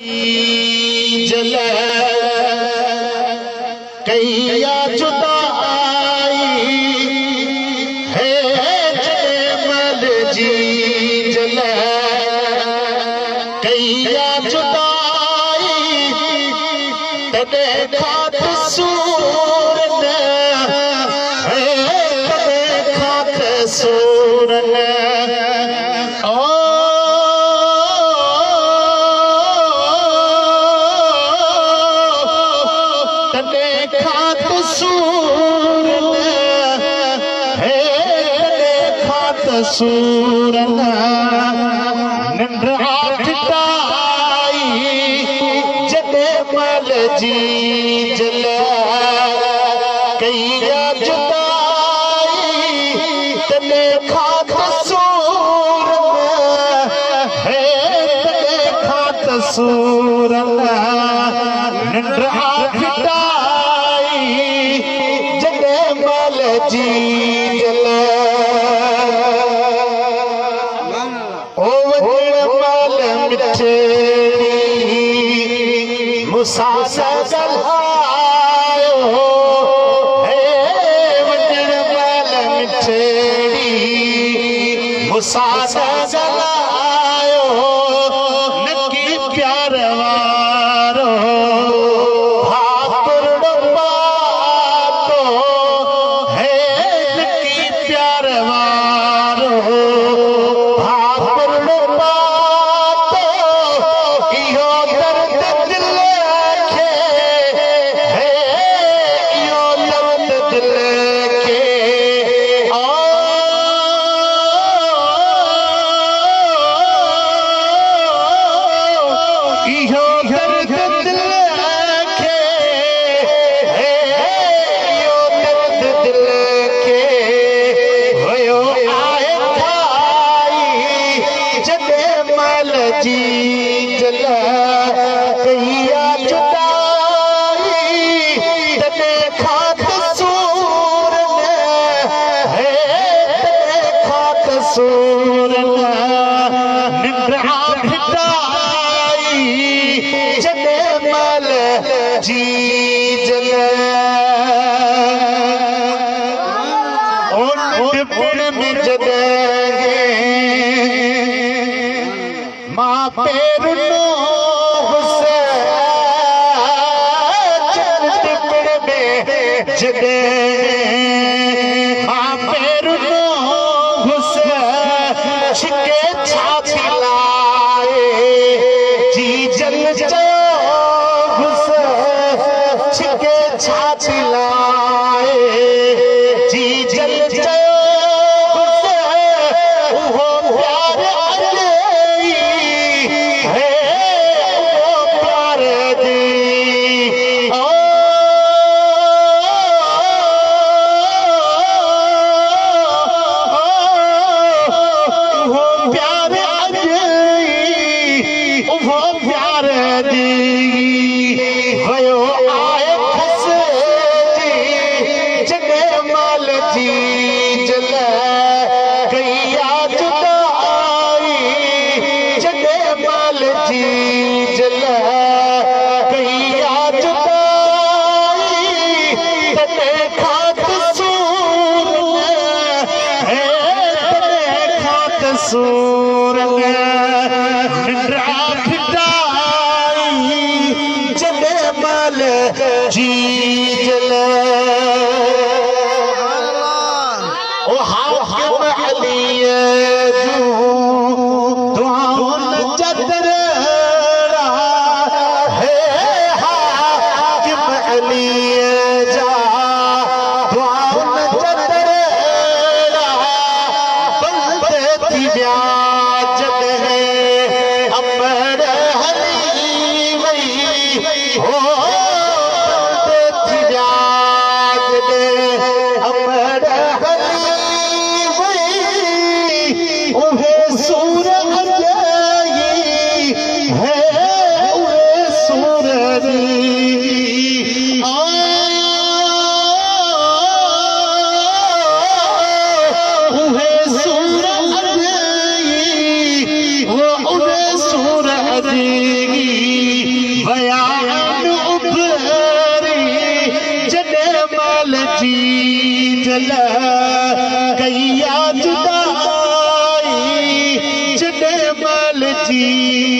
जल कैया जुदाई है जयमल जी जल कैया जुदाई तने खात सूरन है तने खात सूरन सूरन निंड आठटाई जयमल जी जल कैया जुदाई तने खात सूरन है तने खात सूरन निंड आठटाई जयमल जी जल मुसासगल आयो है वजन मल मिठड़ी मुसासगल आयो नकी प्यार वारो हापुरड़ो पातो है नकी प्यार वारो हापुरड़ो पातो इहो दर्द दिल जी जल कैया जुदाई तने खात सूरन है तने खात सूरन निंड आठटाई जयमल जी जल ओन में जदगे माँ पेरुनो चरण में जदे माँ पेरुनो छिके छाती लाए जी जल घुस छिके छाती लाए जी जल जयमल जी जल कैया जुदाई जयमल जी जल कैया जुदाई तने खात सूरन है तने खात सूरन निंड आठटाई जयमल जी जल हाकिम अली दुआउन जदरा है हाकिम अली जा दुआउन जदरा बंदे थी ब्याज है अमर हली वही हो बंदे थी ब्याज है अमर सूरज जल कईया जुदाई जॾहिं मल जी